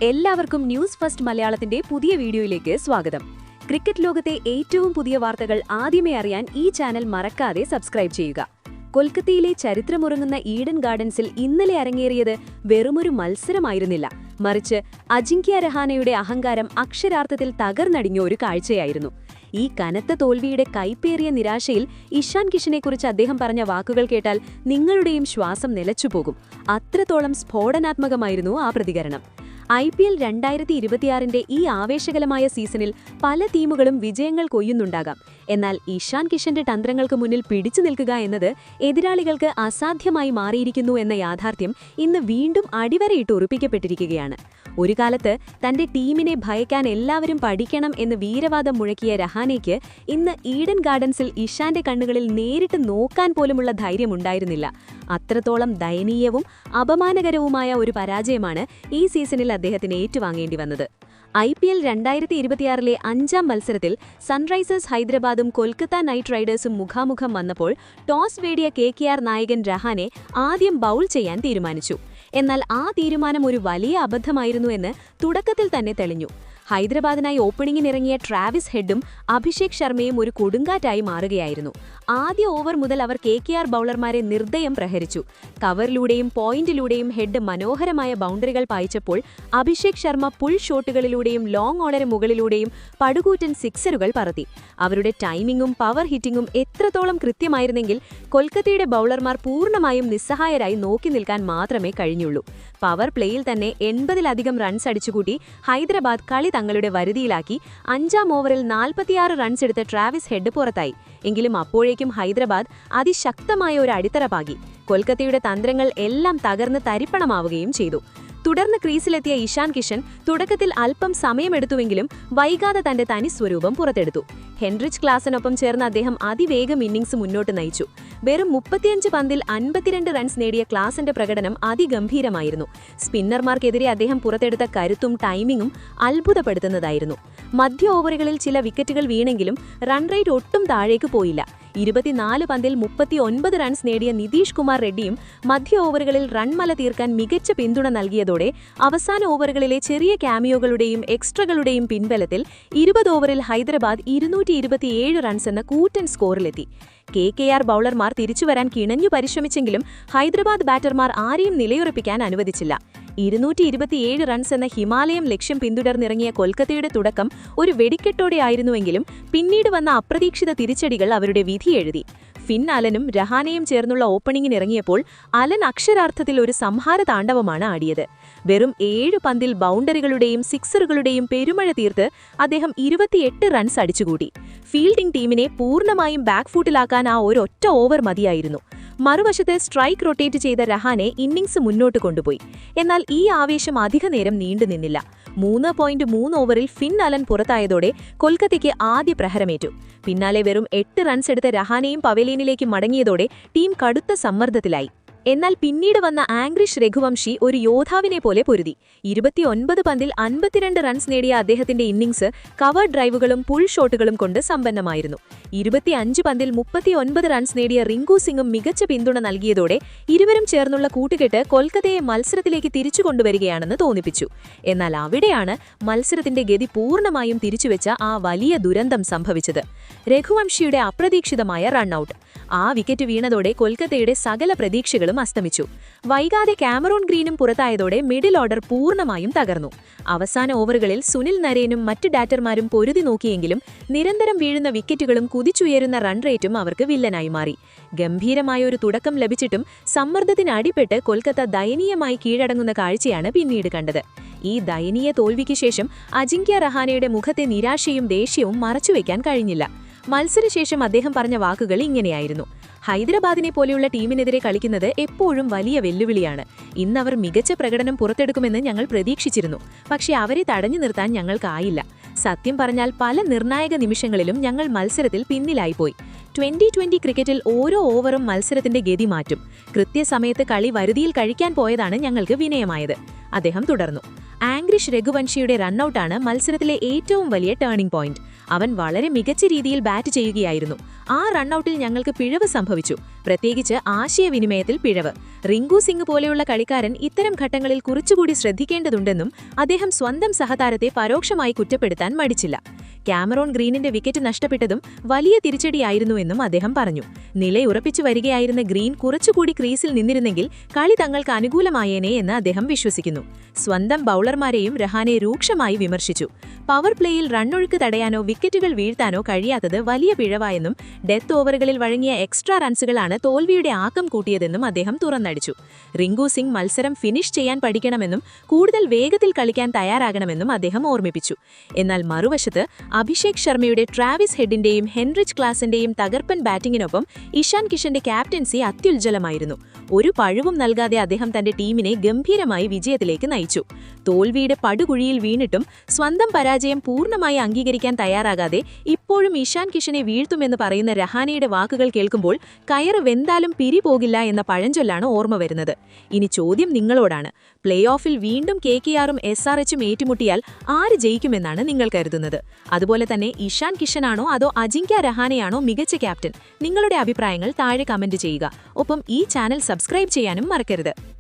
എല്ലാവർക്കും news first മലയാളത്തിന്റെ പുതിയ വീഡിയോയിലേക്ക് സ്വാഗതം. ക്രിക്കറ്റ് ലോകത്തെ ഏറ്റവും പുതിയ വാർത്തകൾ ആദ്യമേ അറിയാൻ ഈ ചാനൽ മറക്കാതെ സബ്സ്ക്രൈബ് ചെയ്യുക. കൊൽക്കത്തയിലെ ചരിത്രമുറങ്ങുന്ന ഈഡൻ ഗാർഡൻസിൽ ഇന്നലെ അരങ്ങേറിയത് വെറുമൊരു മത്സരമായിരുന്നില്ല, മറിച്ച് അജിങ്ക്യ രഹാനെയുടെ അഹങ്കാരം അക്ഷരാർത്ഥത്തിൽ തകർന്നടിഞ്ഞ ഒരു കാഴ്ചയായിരുന്നു. ഈ കനത്ത തോൽവിയുടെ കൈപ്പേറിയ നിരാശയിൽ ഇഷാൻ കിഷനെക്കുറിച്ച് അദ്ദേഹം പറഞ്ഞ വാക്കുകൾ കേട്ടാൽ നിങ്ങളുടെയും ശ്വാസം നിലച്ചുപോകും. അത്രത്തോളം സ്ഫോടനാത്മകമായിരുന്നു ആ പ്രതികരണം. IPL 2026ന്റെ ഈ ആവേശകരമായ സീസണിൽ പല ടീമുകളും വിജയങ്ങൾ കൊയ്യുന്നുണ്ടാകാം. എന്നാൽ ഇഷാൻ കിഷന്റെ തന്ത്രങ്ങൾക്ക് മുന്നിൽ പിടിച്ചു നിൽക്കുക എന്നത് എതിരാളികൾക്ക് അസാധ്യമായി മാറിയിരിക്കുന്നു എന്ന യാഥാർത്ഥ്യം ഇന്ന് വീണ്ടും അടിവരയിട്ട് ഉറപ്പിക്കപ്പെട്ടിരിക്കുകയാണ്. ഒരു കാലത്ത് തന്റെ ടീമിനെ ഭയക്കാൻ എല്ലാവരും പഠിക്കണം എന്ന് വീരവാദം മുഴക്കിയ രഹാനെയ്ക്ക് ഇന്ന് ഈഡൻ ഗാർഡൻസിൽ ഇഷാന്റെ കണ്ണുകളിൽ നേരിട്ട് നോക്കാൻ പോലുമുള്ള ധൈര്യമുണ്ടായിരുന്നില്ല. അത്രത്തോളം ദയനീയവും അപമാനകരവുമായ ഒരു പരാജയമാണ് ഈ സീസണിൽ അദ്ദേഹത്തിന് ഏറ്റുവാങ്ങേണ്ടി വന്നത്. IPL 2026ലെ 5ാം മത്സരത്തിൽ സൺറൈസേഴ്സ് ഹൈദരാബാദും കൊൽക്കത്ത നൈറ്റ് റൈഡേഴ്സും മുഖാമുഖം വന്നപ്പോൾ ടോസ് വേടിയ KKR നായകൻ രഹാനെ ആദ്യം ബൗൾ ചെയ്യാൻ തീരുമാനിച്ചു. എന്നാൽ ആ തീരുമാനം ഒരു വലിയ അബദ്ധമായിരുന്നു എന്ന് തുടക്കത്തിൽ തന്നെ തെളിഞ്ഞു. ഹൈദരാബാദിനായി ഓപ്പണിംഗിനിറങ്ങിയ ട്രാവിസ് ഹെഡും അഭിഷേക് ശർമ്മയും ഒരു കൊടുങ്കാറ്റായി മാറുകയായിരുന്നു. ആദ്യ ഓവർ മുതൽ അവർ KKR ബൗളർമാരെ നിർദ്ദയം പ്രഹരിച്ചു. കവറിലൂടെയും പോയിന്റിലൂടെയും ഹെഡ് മനോഹരമായ ബൗണ്ടറികൾ പായിച്ചപ്പോൾ അഭിഷേക് ശർമ്മ പുൾ ഷോട്ടുകളിലൂടെയും ലോങ് ഓർഡർ മുകളിലൂടെയും പടുകൂറ്റൻ സിക്സറുകൾ പറത്തി. അവരുടെ ടൈമിംഗും പവർ ഹിറ്റിംഗും എത്രത്തോളം കൃത്യമായിരുന്നെങ്കിൽ കൊൽക്കത്തയുടെ ബൗളർമാർ പൂർണ്ണമായും നിസ്സഹായരായി നോക്കി നിൽക്കാൻ മാത്രമേ കഴിഞ്ഞുള്ളൂ. പവർ പ്ലേയിൽ തന്നെ 80-ലധികം റൺസ് അടിച്ചുകൂട്ടി ഹൈദരാബാദ് കളി തങ്ങളുടെ വരുതിയിലാക്കി. 5ാം ഓവറിൽ 46 റൺസ് എടുത്ത ട്രാവിസ് ഹെഡ് പുറത്തായി. എങ്കിലും അപ്പോഴേക്കും ഹൈദരാബാദ് അതിശക്തമായ ഒരു അടിത്തറ പാകി. കൊൽക്കത്തയുടെ തന്ത്രങ്ങൾ എല്ലാം തകർന്ന് തരിപ്പണമാവുകയും ചെയ്തു. തുടർന്ന് ക്രീസിലെത്തിയ ഇഷാൻ കിഷൻ തുടക്കത്തിൽ അല്പം സമയമെടുത്തുവെങ്കിലും വൈകാതെ തന്റെ തനി സ്വരൂപം പുറത്തെടുത്തു. ഹെൻറിച്ച് ക്ലാസനൊപ്പം ചേർന്ന് അദ്ദേഹം അതിവേഗം ഇന്നിംഗ്സ് മുന്നോട്ട് നയിച്ചു. വെറും 35 പന്തിൽ 52 റൺസ് നേടിയ ക്ലാസന്റെ പ്രകടനം അതിഗംഭീരമായിരുന്നു. സ്പിന്നർമാർക്കെതിരെ അദ്ദേഹം പുറത്തെടുത്ത കരുത്തും ടൈമിംഗും അത്ഭുതപ്പെടുത്തുന്നതായിരുന്നു. മധ്യ ഓവറുകളിൽ ചില വിക്കറ്റുകൾ വീണെങ്കിലും റൺ റേറ്റ് ഒട്ടും താഴേക്ക് പോയില്ല. 24 പന്തിൽ 39 റൺസ് നേടിയ നിതീഷ് കുമാർ റെഡ്ഡിയും മധ്യ ഓവറുകളിൽ റൺമല തീർക്കാൻ മികച്ച പിന്തുണ നൽകിയതോടെ അവസാന ഓവറുകളിലെ ചെറിയ ക്യാമിയോകളുടെയും എക്സ്ട്രകളുടെയും പിൻബലത്തിൽ 20 ഓവറിൽ ഹൈദരാബാദ് 227 റൺസ് എന്ന കൂറ്റൻ സ്കോറിലെത്തി. KKR ബൗളർമാർ തിരിച്ചുവരാൻ കിണഞ്ഞു പരിശ്രമിച്ചെങ്കിലും ഹൈദരാബാദ് ബാറ്റർമാർ ആരെയും നിലയുറപ്പിക്കാൻ അനുവദിച്ചില്ല. 227 റൺസ് എന്ന ഹിമാലയം ലക്ഷ്യം പിന്തുടർന്നിറങ്ങിയ കൊൽക്കത്തയുടെ തുടക്കം ഒരു വെടിക്കെട്ടോടെയായിരുന്നുവെങ്കിലും പിന്നീട് വന്ന അപ്രതീക്ഷിത തിരിച്ചടികൾ അവരുടെ വിധിയെഴുതി. ഫിൻ അലനും രഹാനെയും ചേർന്നുള്ള ഓപ്പണിംഗിനിറങ്ങിയപ്പോൾ അലൻ അക്ഷരാർത്ഥത്തിൽ ഒരു സംഹാര താണ്ഡവമാണ് ആടിയത്. വെറും 7 പന്തിൽ ബൗണ്ടറികളുടെയും സിക്സറുകളുടെയും പെരുമഴ തീർത്ത് അദ്ദേഹം 28 റൺസ് അടിച്ചുകൂട്ടി. ഫീൽഡിംഗ് ടീമിനെ പൂർണ്ണമായും ബാക്ക്ഫൂട്ടിലാക്കാൻ ആ ഒരൊറ്റ ഓവർ മതിയായിരുന്നു. മറുവശത്ത് സ്ട്രൈക്ക് റൊട്ടേറ്റ് ചെയ്ത രഹാനെ ഇന്നിംഗ്സ് മുന്നോട്ട് കൊണ്ടുപോയി. എന്നാൽ ഈ ആവേശം അധികനേരം നീണ്ടുനിന്നില്ല. 3.3 ഓവറിൽ ഫിൻ അലൻ പുറത്തായതോടെ കൊൽക്കത്തയ്ക്ക് ആദ്യ പ്രഹരമേറ്റു. പിന്നാലെ വെറും 8 റൺസ് എടുത്ത രഹാനെയും പവലിയനിലേക്ക് മടങ്ങിയതോടെ ടീം കടുത്ത സമ്മർദ്ദത്തിലായി. എന്നാൽ പിന്നീട് വന്ന ആംഗ്രിഷ് രഘുവംശി ഒരു യോദ്ധാവിനെ പോലെ പൊരുതി. 29 പന്തിൽ 52 റൺസ് നേടിയ അദ്ദേഹത്തിന്റെ ഇന്നിംഗ്സ് കവർ ഡ്രൈവുകളും പുൾ ഷോട്ടുകളും കൊണ്ട് സമ്പന്നമായിരുന്നു. 25 പന്തിൽ 39 റൺസ് നേടിയ റിങ്കു സിംഗും മികച്ച പിന്തുണ നൽകിയതോടെ ഇരുവരും ചേർന്നുള്ള കൂട്ടുകെട്ട് കൊൽക്കത്തയെ മത്സരത്തിലേക്ക് തിരിച്ചു കൊണ്ടുവരികയാണെന്ന് തോന്നിപ്പിച്ചു. എന്നാൽ അവിടെയാണ് മത്സരത്തിന്റെ ഗതി പൂർണ്ണമായും തിരിച്ചുവെച്ച ആ വലിയ ദുരന്തം സംഭവിച്ചത്. രഘുവംശിയുടെ അപ്രതീക്ഷിതമായ റൺഔട്ട്. ആ വിക്കറ്റ് വീണതോടെ കൊൽക്കത്തയുടെ സകല പ്രതീക്ഷകളും അസ്തമിച്ചു. വൈകാതെ കാമറൂൺ ഗ്രീനും പുറത്തായതോടെ മിഡിൽ ഓർഡർ പൂർണ്ണമായും തകർന്നു. അവസാന ഓവറുകളിൽ സുനിൽ നരേനും മറ്റ് ബാറ്റർമാരും പൊരുതി നോക്കിയെങ്കിലും നിരന്തരം വീഴുന്ന വിക്കറ്റുകളും കുതിച്ചുയരുന്ന റൺ റേറ്റും അവർക്ക് വില്ലനായി മാറി. ഗംഭീരമായ ഒരു തുടക്കം ലഭിച്ചിട്ടും സമ്മർദ്ദത്തിന് അടിപ്പെട്ട് കൊൽക്കത്ത ദയനീയമായി കീഴടങ്ങുന്ന കാഴ്ചയാണ് പിന്നീട് കണ്ടത്. ഈ ദയനീയ തോൽവിക്ക് ശേഷം അജിങ്ക്യ രഹാനെയുടെ മുഖത്തെ നിരാശയും ദേഷ്യവും മറച്ചുവെക്കാൻ കഴിഞ്ഞില്ല. മത്സരശേഷം അദ്ദേഹം പറഞ്ഞ വാക്കുകൾ ഇങ്ങനെയായിരുന്നു: ഹൈദരാബാദിനെ പോലെയുള്ള ടീമിനെതിരെ കളിക്കുന്നത് എപ്പോഴും വലിയ വെല്ലുവിളിയാണ്. ഇന്നവർ മികച്ച പ്രകടനം പുറത്തെടുക്കുമെന്ന് ഞങ്ങൾ പ്രതീക്ഷിച്ചിരുന്നു. പക്ഷേ അവരെ തടഞ്ഞു നിർത്താൻ ഞങ്ങൾക്കായില്ല. സത്യം പറഞ്ഞാൽ പല നിർണായക നിമിഷങ്ങളിലും ഞങ്ങൾ മത്സരത്തിൽ പിന്നിലായിപ്പോയി. 2020 ക്രിക്കറ്റിൽ ഓരോ ഓവറും മത്സരത്തിന്റെ ഗതി മാറ്റും. കൃത്യസമയത്ത് കളി വരുതിയിൽ കഴിക്കാൻ പോയതാണ് ഞങ്ങൾക്ക് വിനയമായത്. അദ്ദേഹം തുടർന്നു. ആംഗ്രി ആദർശ് രഘുവംശിയുടെ റണ്ണൌട്ടാണ് മത്സരത്തിലെ ഏറ്റവും വലിയ ടേണിംഗ് പോയിന്റ്. അവൻ വളരെ മികച്ച രീതിയിൽ ബാറ്റ് ചെയ്യുകയായിരുന്നു. ആ റണ്ണൌട്ടിൽ ഞങ്ങൾക്ക് പിഴവ് സംഭവിച്ചു, പ്രത്യേകിച്ച് ആശയവിനിമയത്തിൽ പിഴവ്. റിങ്കു സിംഗ് പോലെയുള്ള കളിക്കാരൻ ഇത്തരം ഘട്ടങ്ങളിൽ കുറച്ചുകൂടി ശ്രദ്ധിക്കേണ്ടതുണ്ടെന്നും അദ്ദേഹം സ്വന്തം സഹതാരത്തെ പരോക്ഷമായി കുറ്റപ്പെടുത്താൻ മടിച്ചില്ല. കാമറോൺ ഗ്രീനിന്റെ വിക്കറ്റ് നഷ്ടപ്പെട്ടതും വലിയ തിരിച്ചടിയായിരുന്നുവെന്നും അദ്ദേഹം പറഞ്ഞു. നിലയുറപ്പിച്ചു വരികയായിരുന്ന ഗ്രീൻ കുറച്ചുകൂടി ക്രീസിൽ നിന്നിരുന്നെങ്കിൽ കളി തങ്ങൾക്ക് അനുകൂലമായേനെ എന്ന് അദ്ദേഹം വിശ്വസിക്കുന്നു. സ്വന്തം ബൌളർമാരെയും രഹാനെ രൂക്ഷമായി വിമർശിച്ചു. പവർ പ്ലേയിൽ റണ്ണൊഴുക്ക് തടയാനോ വിക്കറ്റുകൾ വീഴ്ത്താനോ കഴിയാത്തത് വലിയ പിഴവായെന്നും ഡെത്ത് ഓവറുകളിൽ വഴങ്ങിയ എക്സ്ട്രാ റൺസുകളാണ് തോൽവിയുടെ ആക്കം കൂട്ടിയതെന്നും അദ്ദേഹം തുറന്നടിച്ചു. റിങ്കു സിംഗ് മത്സരം ഫിനിഷ് ചെയ്യാൻ പഠിക്കണമെന്നും കൂടുതൽ വേഗത്തിൽ കളിക്കാൻ തയ്യാറാകണമെന്നും അദ്ദേഹം ഓർമ്മിപ്പിച്ചു. എന്നാൽ മറുവശത്ത് അഭിഷേക് ശർമ്മയുടെ ട്രാവിസ് ഹെഡിന്റെയും ഹെൻറിച്ച് ക്ലാസിന്റെയും തകർപ്പൻ ബാറ്റിംഗിനൊപ്പം ഇഷാൻ കിഷന്റെ ക്യാപ്റ്റൻസി അത്യുജ്വലമായിരുന്നു. ഒരു പഴുവും നൽകാതെ അദ്ദേഹം തന്റെ ടീമിനെ ഗംഭീരമായി വിജയത്തിലേക്ക് നയിച്ചു. തോൽവിയുടെ പടുകുഴിയിൽ വീണിട്ടും സ്വന്തം പരാജയം പൂർണ്ണമായി അംഗീകരിക്കാൻ തയ്യാറാകാതെ ഇപ്പോഴും ഇഷാൻ കിഷനെ വീഴ്ത്തുമെന്ന് പറയുന്ന രഹാനെയുടെ വാക്കുകൾ കേൾക്കുമ്പോൾ കയറ് വെന്താലും പിരി പോകില്ല എന്ന പഴഞ്ചൊല്ലാണ് ഓർമ്മ വരുന്നത്. ഇനി ചോദ്യം നിങ്ങളോടാണ്. പ്ലേ ഓഫിൽ വീണ്ടും KKRും SRHും ഏറ്റുമുട്ടിയാൽ ആര് ജയിക്കുമെന്നാണ് നിങ്ങൾ കരുതുന്നത്? അതുപോലെ തന്നെ ഇഷാൻ കിഷനാണോ അതോ അജിങ്ക്യ രഹാനെയാണോ മികച്ച ക്യാപ്റ്റൻ? നിങ്ങളുടെ അഭിപ്രായങ്ങൾ താഴെ കമന്റ് ചെയ്യുക. ഒപ്പം ഈ ചാനൽ സബ്സ്ക്രൈബ് ചെയ്യാനും മറക്കരുത്.